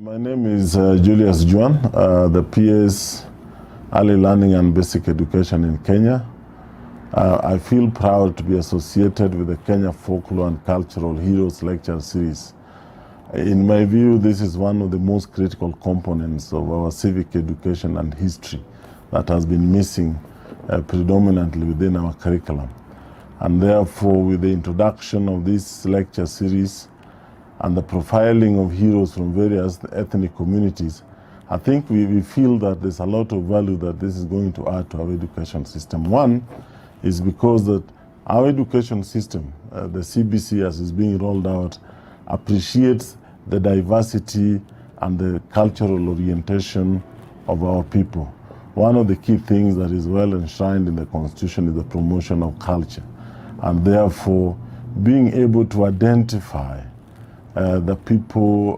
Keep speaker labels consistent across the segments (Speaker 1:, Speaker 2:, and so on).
Speaker 1: My name is Julius Juan, the PS Early Learning and Basic Education in Kenya. I feel proud to be associated with the Kenya Folklore and Cultural Heroes Lecture Series. In my view, this is one of the most critical components of our civic education and history that has been missing predominantly within our curriculum. And therefore, with the introduction of this lecture series and the profiling of heroes from various ethnic communities, I think we feel that there's a lot of value that this is going to add to our education system. One is because that our education system, the CBC as is being rolled out, appreciates the diversity and the cultural orientation of our people. One of the key things that is well enshrined in the Constitution is the promotion of culture. and therefore being able to identify the people,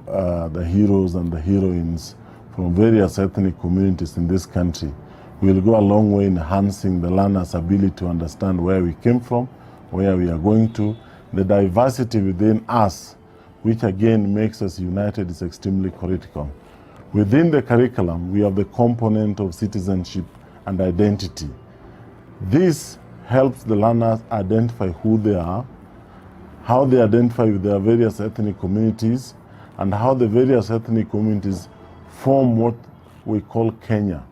Speaker 1: the heroes and the heroines from various ethnic communities in this country will go a long way in enhancing the learner's ability to understand where we came from, where we are going to. The diversity within us, which again makes us united, is extremely critical. Within the curriculum, we have the component of citizenship and identity. This helps the learners identify who they are, how they identify with their various ethnic communities, and how the various ethnic communities form what we call Kenya.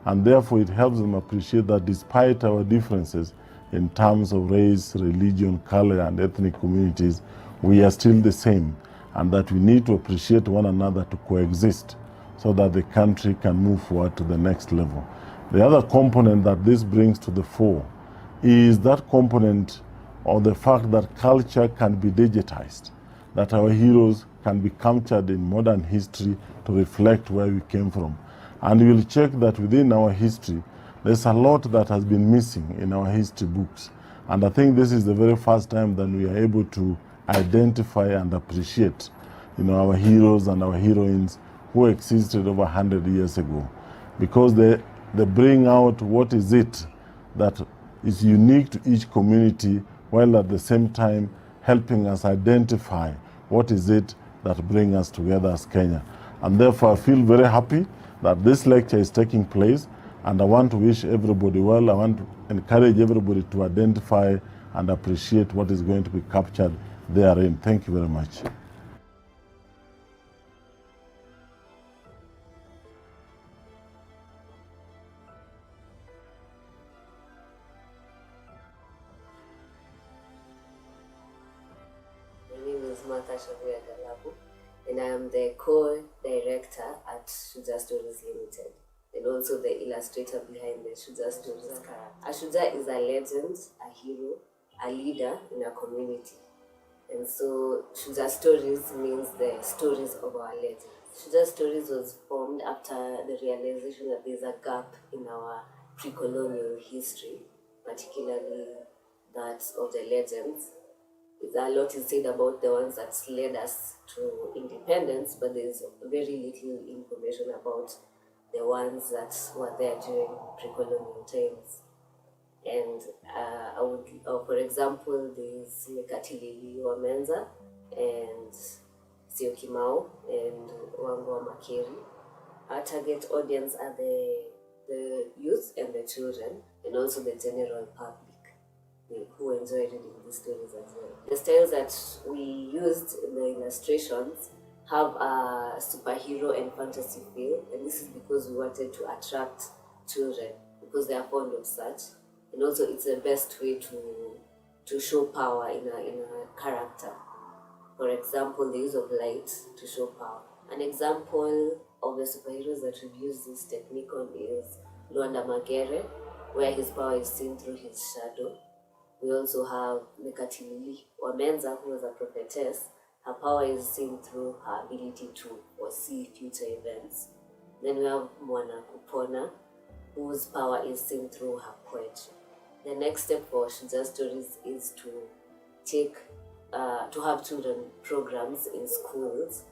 Speaker 1: And therefore it helps them appreciate that despite our differences in terms of race, religion, color, and ethnic communities, we are still the same, and that we need to appreciate one another to coexist so that the country can move forward to the next level. The other component that this brings to the fore is that component or the fact that culture can be digitized, that our heroes can be captured in modern history to reflect where we came from. And we will check that within our history, there's a lot that has been missing in our history books. And I think this is the very first time that we are able to identify and appreciate, our heroes and our heroines who existed over 100 years ago. Because they bring out what is it that is unique to each community, while at the same time helping us identify what is it that brings us together as Kenya. And therefore I feel very happy that this lecture is taking place, and I want to wish everybody well. I want to encourage everybody to identify and appreciate what is going to be captured therein. Thank you very much.
Speaker 2: Mashujaa, and I am the co-director at Mashujaa Stories Limited, and also the illustrator behind the Mashujaa Stories character. Mashujaa is a legend, a hero, a leader in a community. And so Mashujaa Stories means the stories of our legends. Mashujaa Stories was formed after the realization that there's a gap in our pre-colonial history, particularly that of the legends. A lot is said about the ones that led us to independence, but there's very little information about the ones that were there during pre-colonial times. And for example, there's Mekatilili Wamenza and Siokimau and Wangwa Makeri. Our target audience are the youth and the children, and also the general public who enjoy reading these stories as well. The styles that we used in the illustrations have a superhero and fantasy feel, and this is because we wanted to attract children because they are fond of such, and also it's the best way to show power in a character. For example, the use of light to show power. An example of the superheroes that we've used this technique on is Luanda Magere, where his power is seen through his shadow. We also have Mekatilili Wamenza, who is a prophetess. Her power is seen through her ability to foresee future events. Then we have Mwana Kupona, whose power is seen through her poetry. The next step for Mashujaa Stories is to have children programs in schools,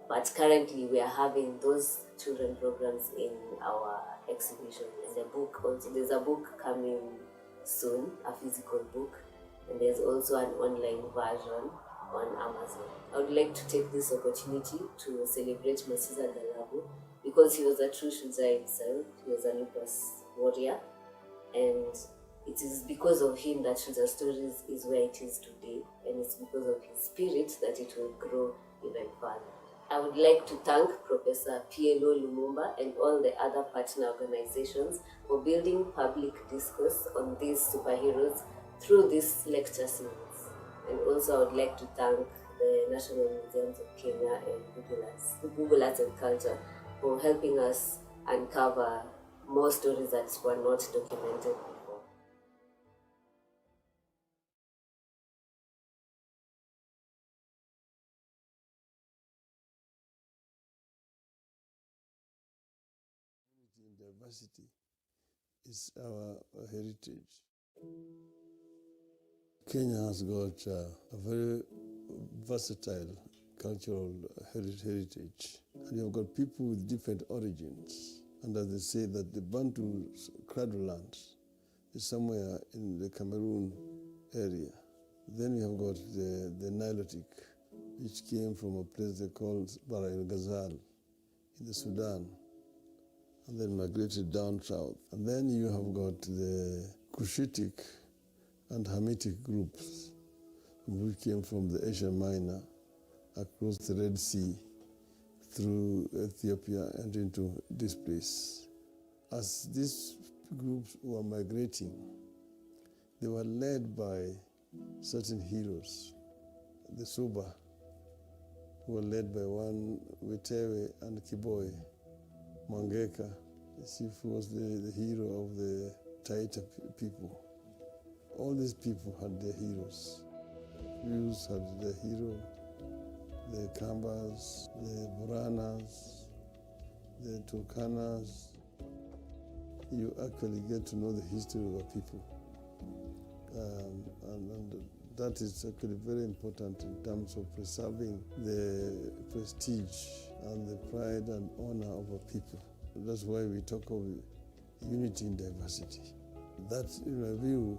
Speaker 2: but currently we are having those children programs in our exhibition. And the book also, there's a book coming soon, a physical book, and there's also an online version on Amazon. I would like to take this opportunity to celebrate Mashujaa because he was a true Shujaa himself. He was a lupus warrior, and it is because of him that Mashujaa Stories is where it is today, and it's because of his spirit that it will grow even further. I would like to thank Professor PLO Lumumba and all the other partner organizations for building public discourse on these superheroes through this lecture series. And also I would like to thank the National Museums of Kenya and Google Arts and Culture for helping us uncover more stories that were not documented before.
Speaker 3: Diversity is our heritage. Kenya has got a very versatile cultural heritage. And you have got people with different origins. And as they say that the Bantu cradle land is somewhere in the Cameroon area. Then we have got the Nilotic, which came from a place they called Bara el Ghazal in the Sudan, and then migrated down south. And then you have got the Cushitic and Hamitic groups, which came from the Asia Minor across the Red Sea through Ethiopia and into this place. As these groups were migrating, they were led by certain heroes, the Suba, who were led by one Witewe and Kiboy, Mangeka. The chief was the hero of the Taita people. All these people had their heroes. Yus had their hero, the Kambas, the Buranas, the Turkanas. You actually get to know the history of a people. And that is actually very important in terms of preserving the prestige and the pride and honor of a people. That's why we talk of unity in diversity. That, in my view,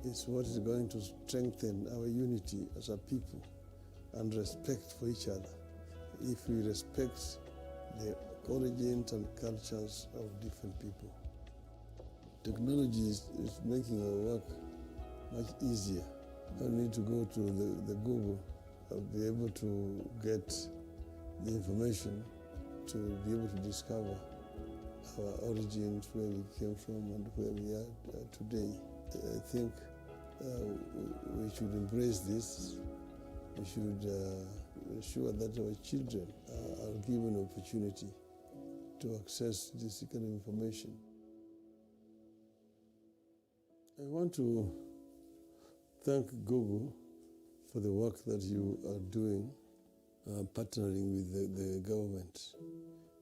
Speaker 3: is what is going to strengthen our unity as a people and respect for each other. If we respect the origins and cultures of different people. Technology is making our work much easier. I don't need to go to the Google. I'll be able to get the information to be able to discover our origins, where we came from and where we are today. I think we should embrace this. We should ensure that our children are given an opportunity to access this kind of information. I want to thank Google for the work that you are doing, partnering with the government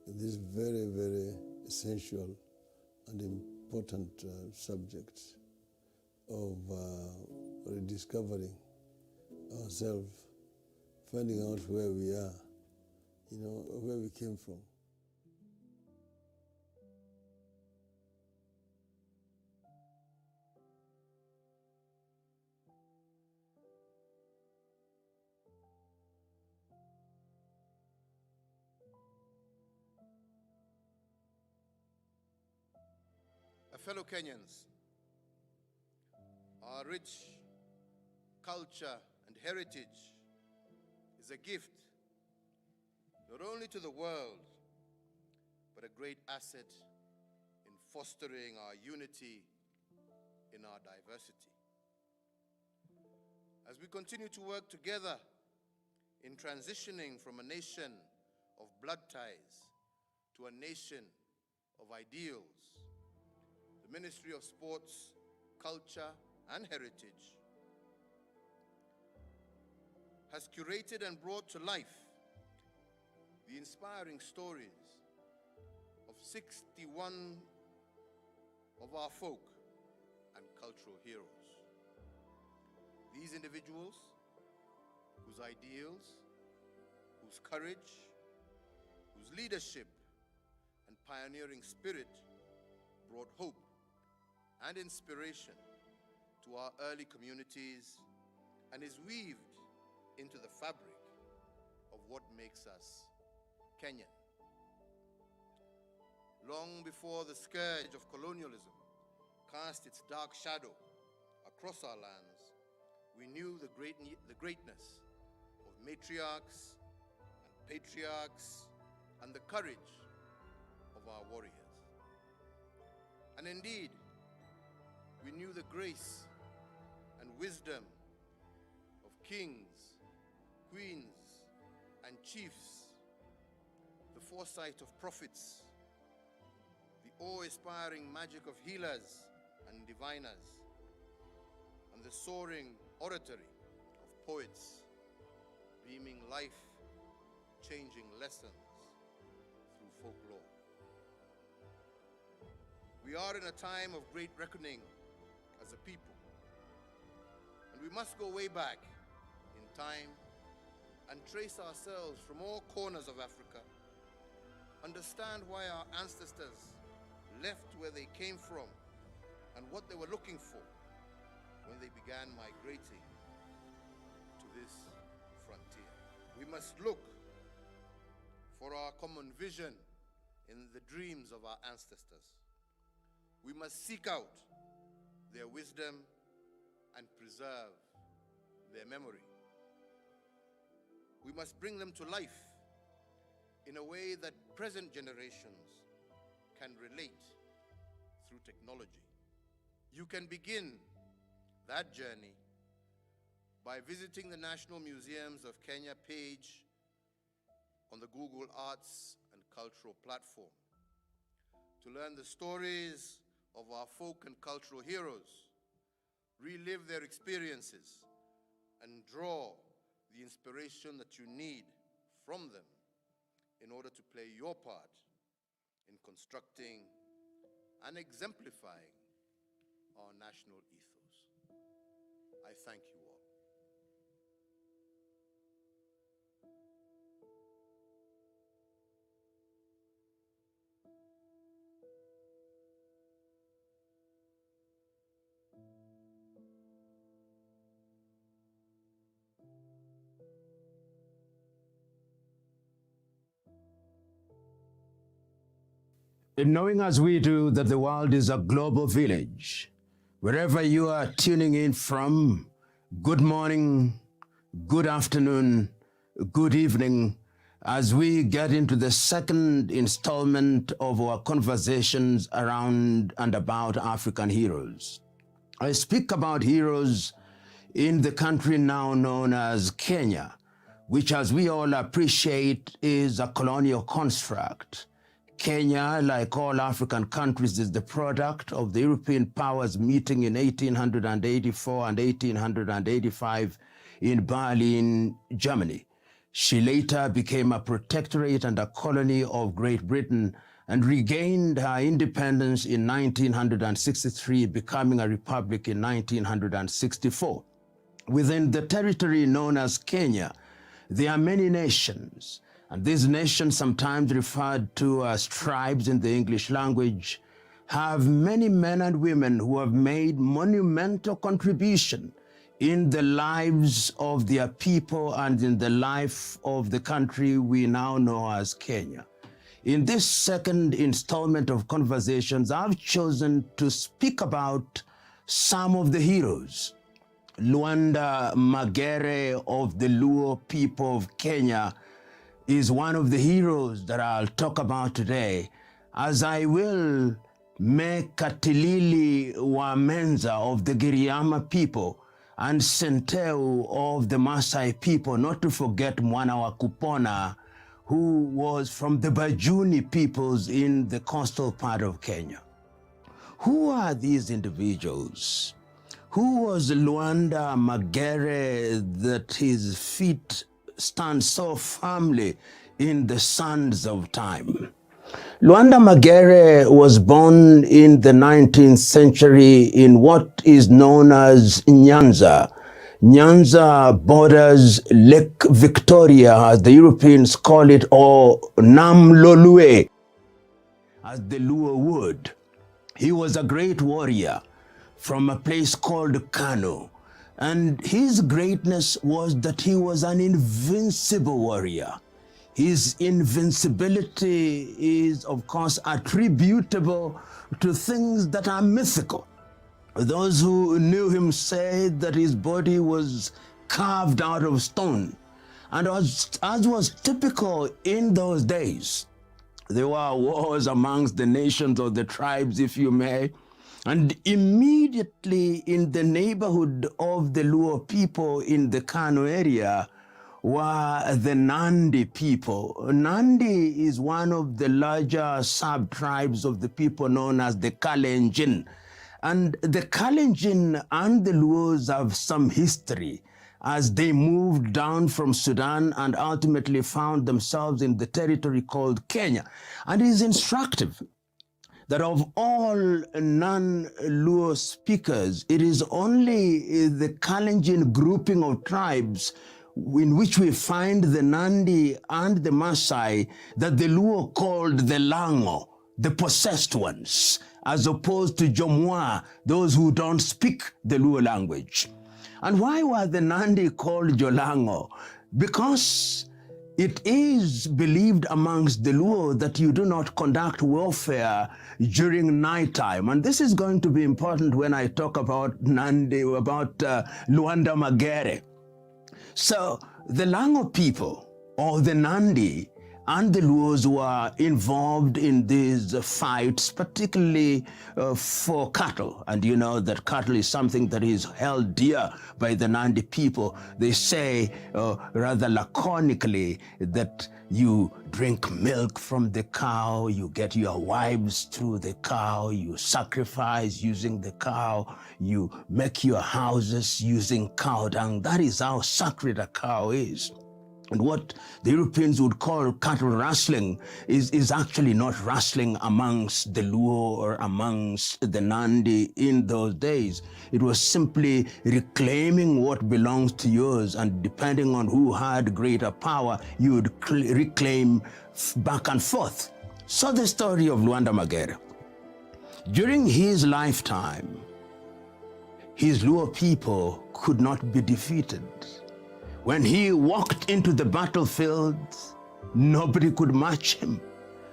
Speaker 3: in this very, very essential and important subject of rediscovering ourselves, finding out where we are, where we came from.
Speaker 4: Fellow Kenyans, our rich culture and heritage is a gift not only to the world, but a great asset in fostering our unity in our diversity. As we continue to work together in transitioning from a nation of blood ties to a nation of ideals, the Ministry of Sports, Culture, and Heritage has curated and brought to life the inspiring stories of 61 of our folk and cultural heroes. These individuals, whose ideals, whose courage, whose leadership and pioneering spirit brought hope and inspiration to our early communities and is weaved into the fabric of what makes us Kenyan. Long before the scourge of colonialism cast its dark shadow across our lands, we knew the greatness of matriarchs and patriarchs and the courage of our warriors. And indeed, we knew the grace and wisdom of kings, queens, and chiefs, the foresight of prophets, the awe-inspiring magic of healers and diviners, and the soaring oratory of poets, beaming life-changing lessons through folklore. We are in a time of great reckoning as a people, and we We must go way back in time and trace ourselves from all corners of Africa, understand why our ancestors left where they came from and what they were looking for when they began migrating to this frontier. We must look for our common vision in the dreams of our ancestors. We must seek out their wisdom and preserve their memory. We must bring them to life in a way that present generations can relate through technology. You can begin that journey by visiting the National Museums of Kenya page on the Google Arts and Cultural platform to learn the stories of our folk and cultural heroes, relive their experiences, and draw the inspiration that you need from them in order to play your part in constructing and exemplifying our national ethos. I thank you all.
Speaker 5: Knowing as we do that the world is a global village, wherever you are tuning in from, good morning, good afternoon, good evening, as we get into the second installment of our conversations around and about African heroes. I speak about heroes in the country now known as Kenya, which, as we all appreciate, is a colonial construct. Kenya, like all African countries, is the product of the European powers meeting in 1884 and 1885 in Berlin, Germany. She later became a protectorate and a colony of Great Britain and regained her independence in 1963, becoming a republic in 1964. Within the territory known as Kenya, there are many nations. And these nations, sometimes referred to as tribes in the English language, have many men and women who have made monumental contribution in the lives of their people and in the life of the country we now know as Kenya. In this second installment of conversations, I've chosen to speak about some of the heroes. Luanda Magere of the Luo people of Kenya is one of the heroes that I'll talk about today, as I will Mekatilili Wamenza of the Giriama people and Senteu of the Maasai people, not to forget Mwana wa Kupona, who was from the Bajuni peoples in the coastal part of Kenya. Who are these individuals? Who was Luanda Magere that his feet stand so firmly in the sands of time? Luanda Magere was born in the 19th century in what is known as Nyanza. Nyanza borders Lake Victoria, as the Europeans call it, or Namlolue, as the Luo would. He was a great warrior from a place called Kano. And his greatness was that he was an invincible warrior. His invincibility is, of course, attributable to things that are mythical. Those who knew him said that his body was carved out of stone. And as was typical in those days, there were wars amongst the nations or the tribes, if you may. And immediately in the neighborhood of the Luo people in the Kano area were the Nandi people. Nandi is one of the larger sub-tribes of the people known as the Kalenjin. And the Kalenjin and the Luos have some history as they moved down from Sudan and ultimately found themselves in the territory called Kenya. And it is instructive that of all non-Luo speakers, it is only the Kalenjin grouping of tribes in which we find the Nandi and the Maasai that the Luo called the Lango, the possessed ones, as opposed to Jomwa, those who don't speak the Luo language. And why were the Nandi called Jolango? Because it is believed amongst the Luo that you do not conduct warfare during nighttime. And this is going to be important when I talk about Nandi, about Luanda Magere. So the Lango people, or the Nandi, and the Luos were involved in these fights, particularly for cattle. And you know that cattle is something that is held dear by the Nandi people. They say rather laconically that you drink milk from the cow, you get your wives through the cow, you sacrifice using the cow, you make your houses using cow dung. That is how sacred a cow is. And what the Europeans would call cattle rustling is actually not rustling amongst the Luo or amongst the Nandi in those days. It was simply reclaiming what belongs to yours, and depending on who had greater power, you would reclaim back and forth. So the story of Luanda Magere. During his lifetime, his Luo people could not be defeated. When he walked into the battlefield, nobody could match him.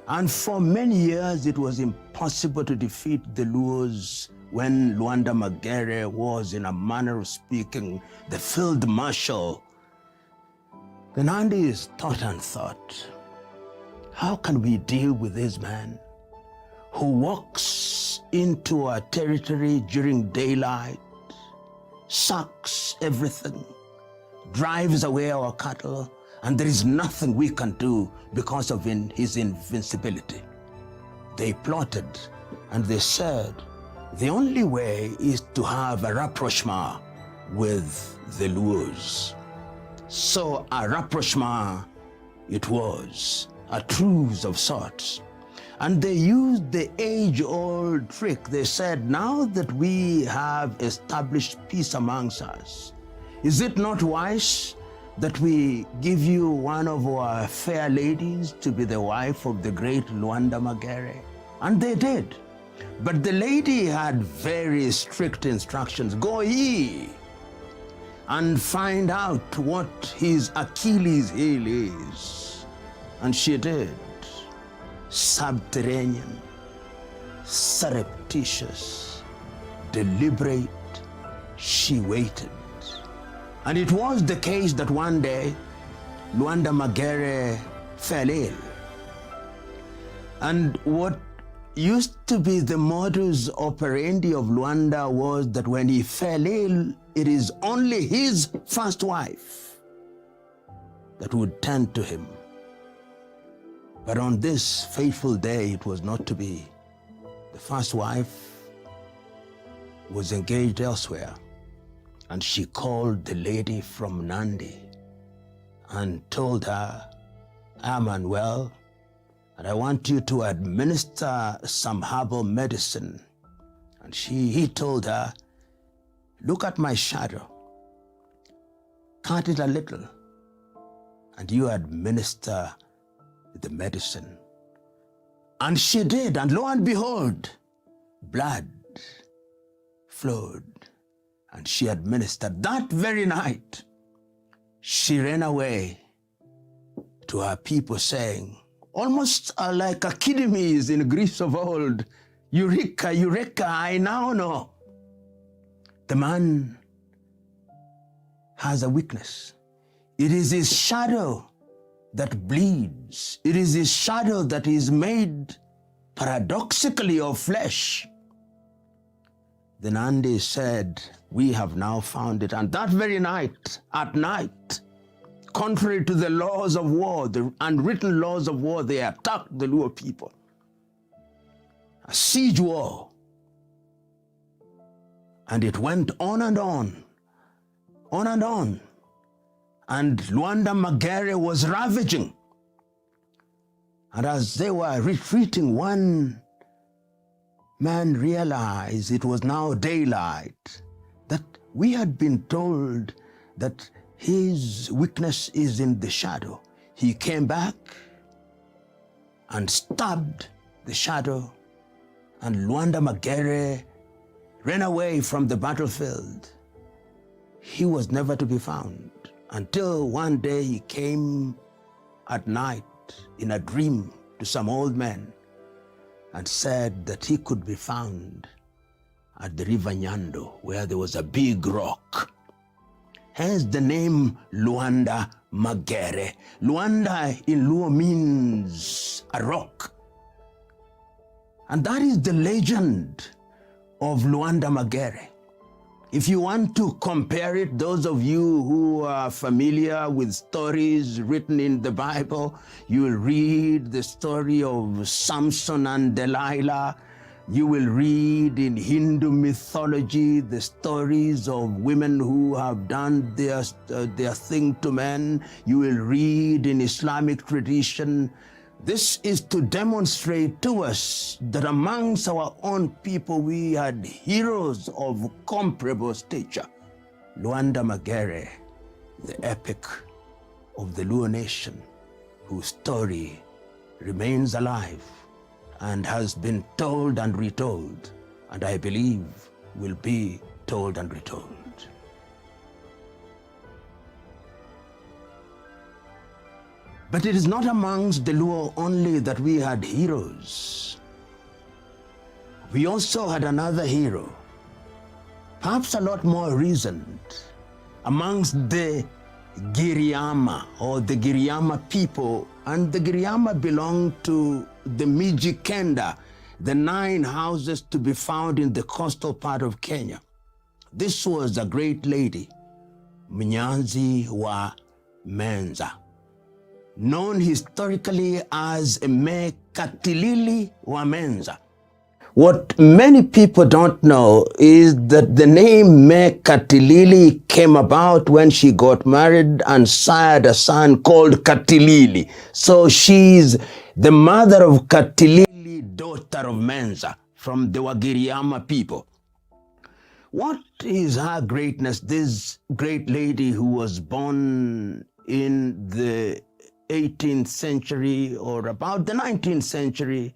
Speaker 5: And for many years, it was impossible to defeat the Luos when Luanda Magere was, in a manner of speaking, the field marshal. The Nandis thought and thought, how can we deal with this man who walks into our territory during daylight, sucks everything, drives away our cattle, and there is nothing we can do because of his invincibility? They plotted and they said, the only way is to have a rapprochement with the Luos. So a rapprochement it was, a truce of sorts. And they used the age-old trick. They said, now that we have established peace amongst us, is it not wise that we give you one of our fair ladies to be the wife of the great Luanda Magere? And they did. But the lady had very strict instructions. Go ye and find out what his Achilles heel is. And she did. Subterranean, surreptitious, deliberate, she waited. And it was the case that one day, Luanda Magere fell ill. And what used to be the modus operandi of Luanda was that when he fell ill, it is only his first wife that would tend to him. But on this fateful day, it was not to be. The first wife was engaged elsewhere, and she called the lady from Nandi and told her, I'm unwell, and I want you to administer some herbal medicine. And he told her, look at my shadow, cut it a little, and you administer the medicine. And she did, and lo and behold, blood flowed, and she administered. That very night, she ran away to her people saying, almost like Achimedes in Greece of old, Eureka, Eureka, I now know. The man has a weakness. It is his shadow that bleeds. It is his shadow that is made paradoxically of flesh. The Nandi said, we have now found it. And that very night, at night, contrary to the laws of war, the unwritten laws of war, they attacked the Luo people. A siege war. And it went on and on, on and on. And Luanda Magere was ravaging. And as they were retreating, one man realized it was now daylight, that we had been told that his weakness is in the shadow. He came back and stabbed the shadow, and Luanda Magere ran away from the battlefield. He was never to be found until one day he came at night in a dream to some old men and said that he could be found at the river Nyando, where there was a big rock. Hence the name Luanda Magere. Luanda in Luo means a rock. And that is the legend of Luanda Magere. If you want to compare it, those of you who are familiar with stories written in the Bible, you will read the story of Samson and Delilah. You will read in Hindu mythology the stories of women who have done their thing to men. You will read in Islamic tradition. This is to demonstrate to us that amongst our own people we had heroes of comparable stature. Luanda Magere, the epic of the Luo nation, whose story remains alive and has been told and retold, and I believe will be told and retold. But it is not amongst the Luo only that we had heroes. We also had another hero, perhaps a lot more recent, amongst the Giriama or the Giriama people. And the Giriama belong to the Mijikenda, the 9 houses to be found in the coastal part of Kenya. This was a great lady, Mnyanzi wa Menza, known historically as Me Katilili wa Menza. What many people don't know is that the name Me Katilili came about when she got married and sired a son called Katilili. So she's the mother of Katilili, daughter of Menza, from the Wagiriama people. What is her greatness? This great lady who was born in the 18th century or about the 19th century,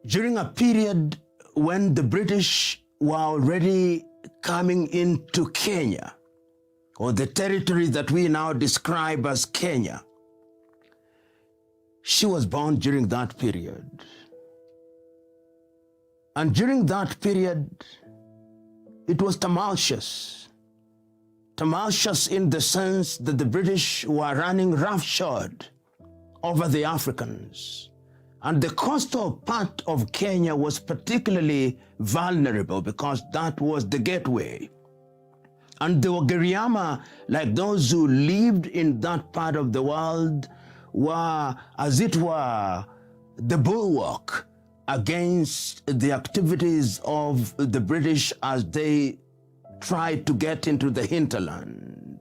Speaker 5: during a period when the British were already coming into Kenya, or the territory that we now describe as Kenya. She was born during that period. And during that period, it was tumultuous. Tumultuous in the sense that the British were running roughshod over the Africans. And the coastal part of Kenya was particularly vulnerable because that was the gateway. And the Wagiriama, like those who lived in that part of the world, were, as it were, the bulwark against the activities of the British as they tried to get into the hinterland.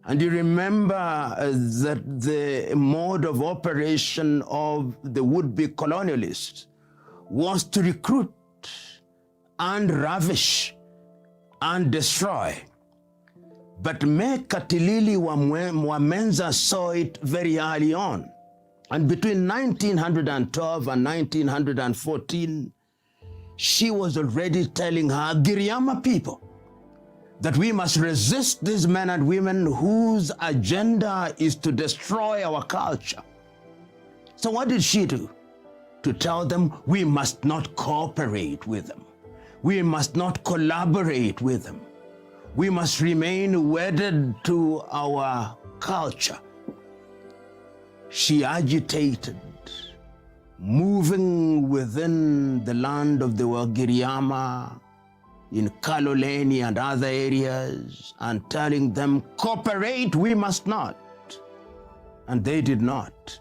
Speaker 5: And you remember that the mode of operation of the would-be colonialists was to recruit and ravish and destroy. But Me Katilili wa Menza saw it very early on. And between 1912 and 1914, she was already telling her Giriama people that we must resist these men and women whose agenda is to destroy our culture. So what did she do? To tell them we must not cooperate with them. We must not collaborate with them. We must remain wedded to our culture. She agitated, moving within the land of the Wagiriama, in Kaloleni and other areas, and telling them, cooperate, we must not. And they did not.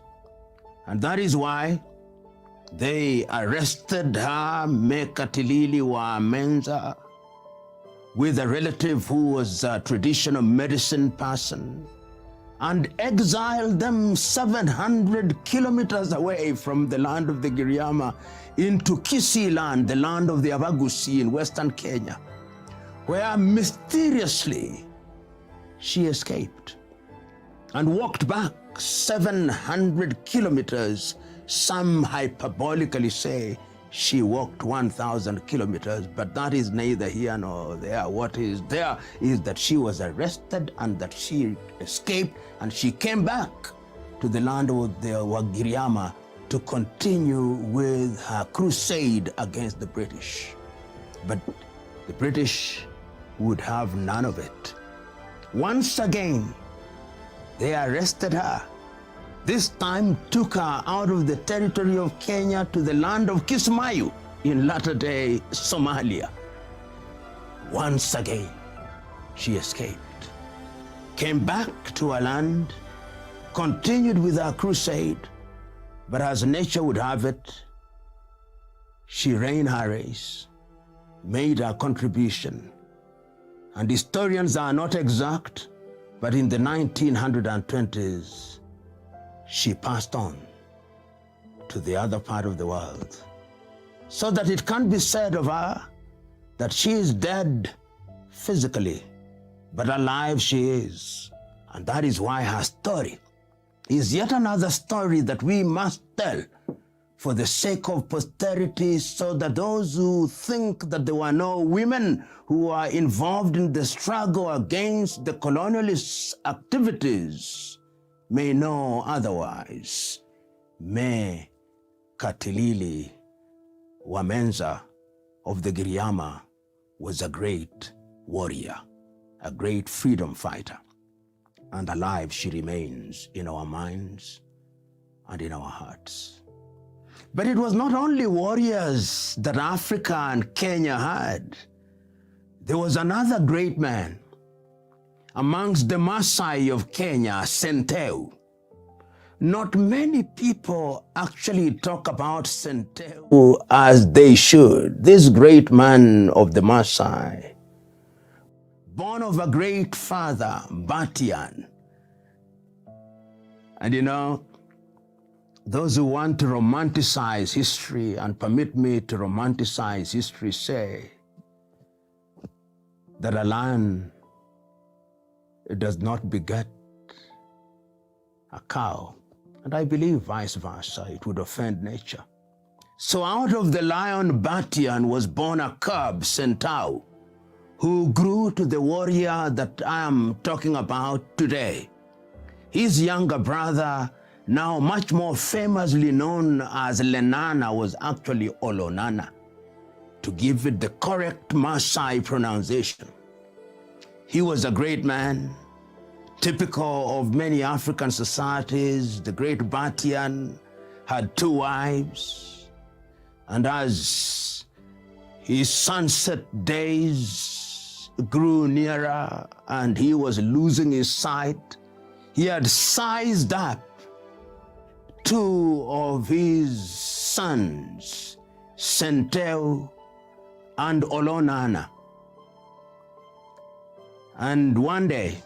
Speaker 5: And that is why they arrested her, Me Katilili wa Menza, with a relative who was a traditional medicine person, and exiled them 700 kilometers away from the land of the Giriama into Kisii land, the land of the Abagusi in western Kenya, where mysteriously she escaped and walked back 700 kilometers. Some hyperbolically say she walked 1,000 kilometers, but that is neither here nor there. What is there is that she was arrested and that she escaped, and she came back to the land of the Wagiriama to continue with her crusade against the British. But the British would have none of it. Once again, they arrested her. This time took her out of the territory of Kenya to the land of Kismayu in latter-day Somalia. Once again, she escaped, came back to her land, continued with her crusade, but as nature would have it, she ran her race, made her contribution. And historians are not exact, but in the 1920s, she passed on to the other part of the world. So that it can't be said of her that she is dead physically, but alive she is. And that is why her story is yet another story that we must tell for the sake of posterity, so that those who think that there were no women who are involved in the struggle against the colonialist activities may know otherwise. Me Katilili Wamenza of the Giriama was a great warrior, a great freedom fighter, and alive she remains in our minds and in our hearts. But it was not only warriors that Africa and Kenya had. There was another great man amongst the Maasai of Kenya, Senteu. Not many people actually talk about Senteu as they should. This great man of the Maasai, born of a great father, Batian. And you know, those who want to romanticize history, and permit me to romanticize history, say that a lion does not beget a cow. And I believe vice versa, it would offend nature. So out of the lion Batian was born a cub, Sentau, who grew to the warrior that I am talking about today. His younger brother, now much more famously known as Lenana, was actually Olonana, to give it the correct Maasai pronunciation. He was a great man, typical of many African societies. The great Batian had 2 wives, and as his sunset days grew nearer and he was losing his sight, he had sized up 2 of his sons, Senteu and Olonana. And one day,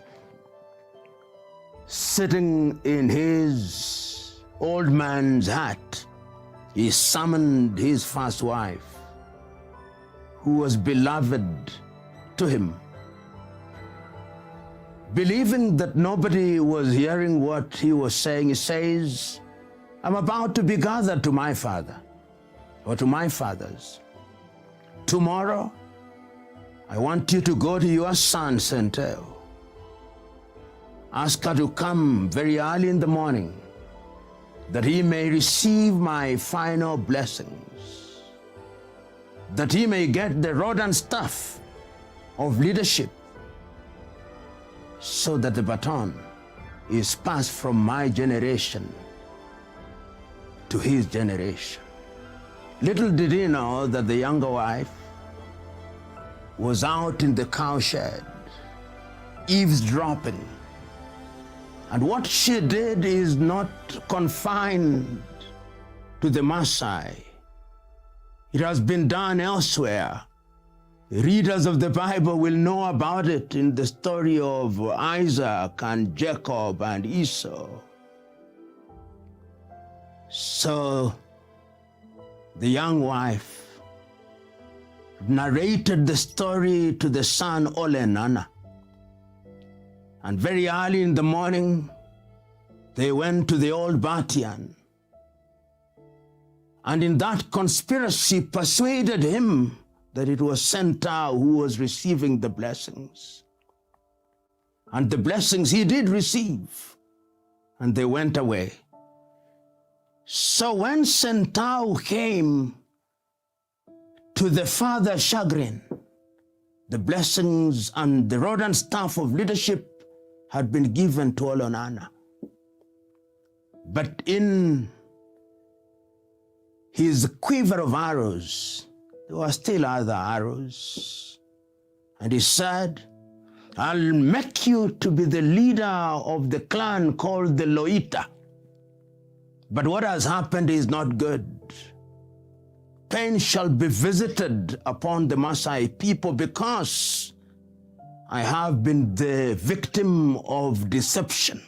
Speaker 5: sitting in his old man's hut, he summoned his first wife, who was beloved to him. Believing that nobody was hearing what he was saying, he says, "I'm about to be gathered to my father, or to my fathers. Tomorrow, I want you to go to your son, Senteu. Ask her to come very early in the morning, that he may receive my final blessings, that he may get the rod and staff of leadership, so that the baton is passed from my generation to his generation." Little did he know that the younger wife was out in the cowshed, eavesdropping. And what she did is not confined to the Maasai. It has been done elsewhere. Readers of the Bible will know about it in the story of Isaac and Jacob and Esau. So the young wife, narrated the story to the son Ole Nana. And very early in the morning, they went to the old Batian. And in that conspiracy persuaded him that it was Sentau who was receiving the blessings. And the blessings he did receive. And they went away. So when Sentau came to the father's chagrin, the blessings and the rod and staff of leadership had been given to Olonana. But in his quiver of arrows, there were still other arrows. And he said, I'll make you to be the leader of the clan called the Loita. But what has happened is not good. Pain shall be visited upon the Maasai people because I have been the victim of deception.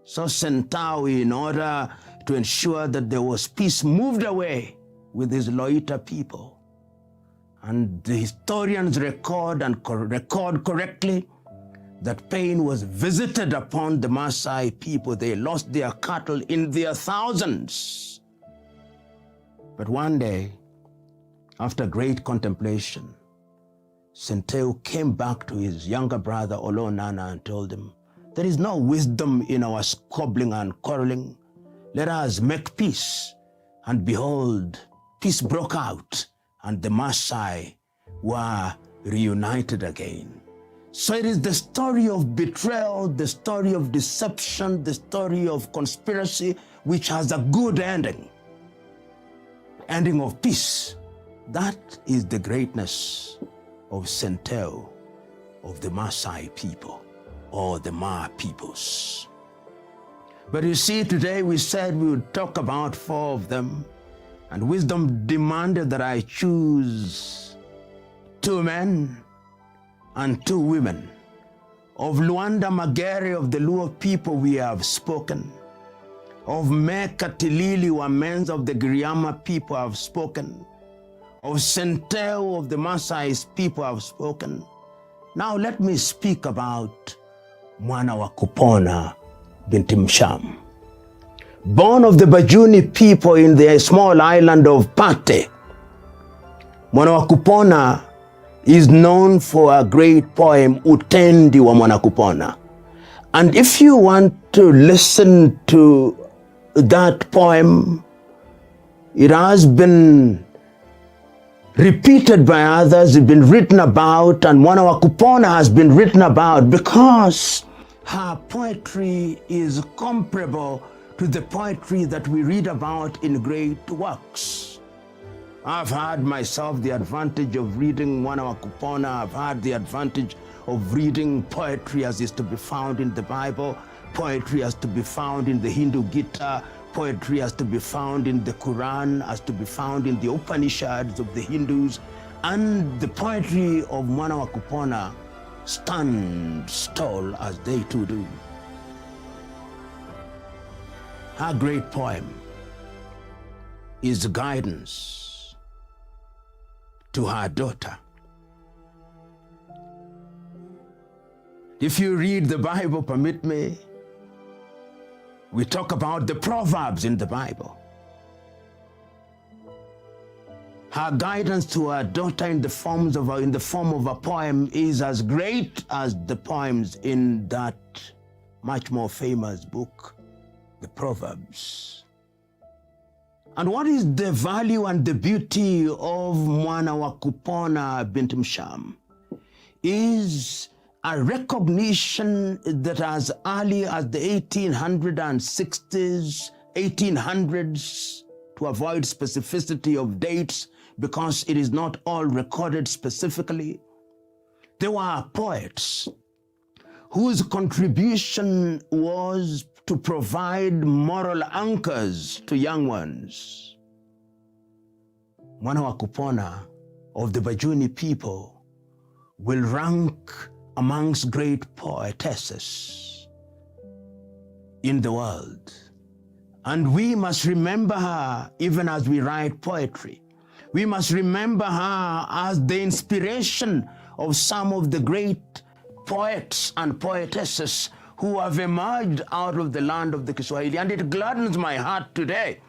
Speaker 5: So Sentau, in order to ensure that there was peace, moved away with his Loita people. And the historians record correctly that pain was visited upon the Maasai people. They lost their cattle in their thousands. But one day, after great contemplation, Senteu came back to his younger brother Olonana and told him, there is no wisdom in our squabbling and quarreling. Let us make peace. And behold, peace broke out, and the Maasai were reunited again. So it is the story of betrayal, the story of deception, the story of conspiracy, which has a good ending of peace. That is the greatness of Senteu, of the Maasai people, or the Ma peoples. But you see, today we said we would talk about 4 of them, and wisdom demanded that I choose 2 men and 2 women. Of Luanda Magere of the Luo people we have spoken. Of Meka Tilili Wamenza of the Giriama people I have spoken. Of Senteu of the Maasai people I have spoken. Now let me speak about Mwana wa Kupona binti Msham. Born of the Bajuni people in the small island of Pate, Mwana wa Kupona is known for a great poem, Utendi wa Mwana Kupona. And if you want to listen to that poem, it has been repeated by others, it's been written about, and Mwana wa Kupona has been written about because her poetry is comparable to the poetry that we read about in great works. I've had myself the advantage of reading Mwana wa Kupona. I've had the advantage of reading poetry as is to be found in the Bible, poetry as to be found in the Hindu Gita, poetry as to be found in the Quran, as to be found in the Upanishads of the Hindus, and the poetry of Mwana wa Kupona stands tall as they too do. Her great poem is guidance to her daughter. If you read the Bible, permit me, we talk about the Proverbs in the Bible. Her guidance to her daughter in the form of a poem is as great as the poems in that much more famous book, the Proverbs. And what is the value and the beauty of Mwana wa Kupona binti Msham is a recognition that as early as the 1860s, 1800s, to avoid specificity of dates because it is not all recorded specifically, there were poets whose contribution was to provide moral anchors to young ones. Mwana wa Kupona of the Bajuni people will rank amongst great poetesses in the world. And we must remember her even as we write poetry. We must remember her as the inspiration of some of the great poets and poetesses who have emerged out of the land of the Kiswahili. And it gladdens my heart today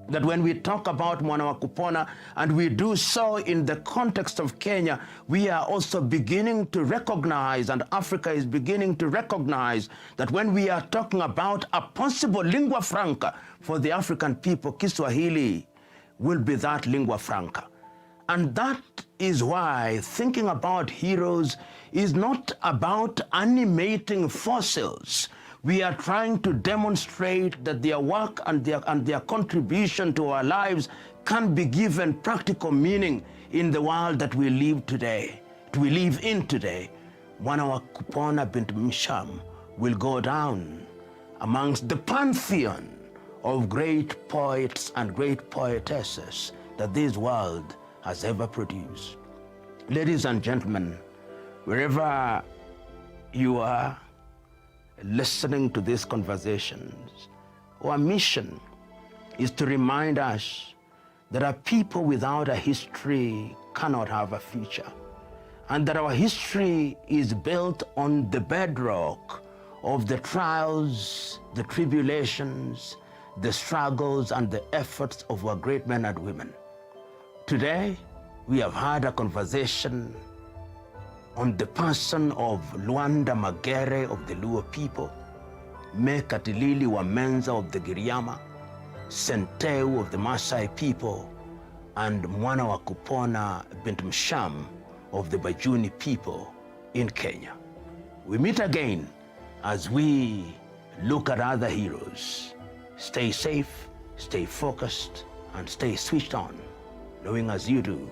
Speaker 5: that when we talk about Mwana wa Kupona, and we do so in the context of Kenya, we are also beginning to recognize, and Africa is beginning to recognize, that when we are talking about a possible lingua franca for the African people, Kiswahili will be that lingua franca. And that is why thinking about heroes is not about animating fossils. We are trying to demonstrate that their work and their contribution to our lives can be given practical meaning in the world that we live today, we live in today. Mwana wa Kupona bint Msham will go down amongst the pantheon of great poets and great poetesses that this world has ever produced. Ladies and gentlemen, wherever you are listening to these conversations, our mission is to remind us that a people without a history cannot have a future, and that our history is built on the bedrock of the trials, the tribulations, the struggles, and the efforts of our great men and women. Today, we have had a conversation on the person of Luanda Magere of the Luo people, Mekatilili Wamenza of the Giriama, Senteu of the Maasai people, and Mwana wa Kupona bint Msham of the Bajuni people in Kenya. We meet again as we look at other heroes. Stay safe, stay focused, and stay switched on, knowing as you do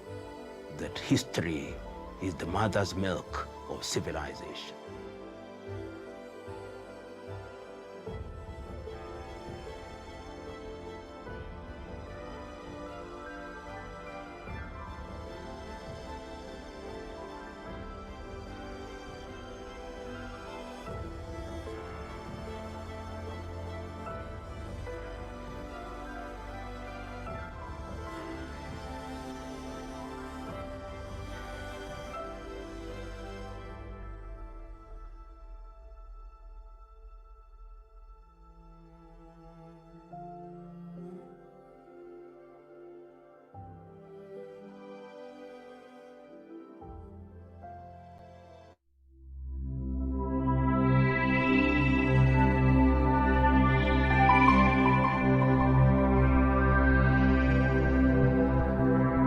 Speaker 5: that history is the mother's milk of civilization.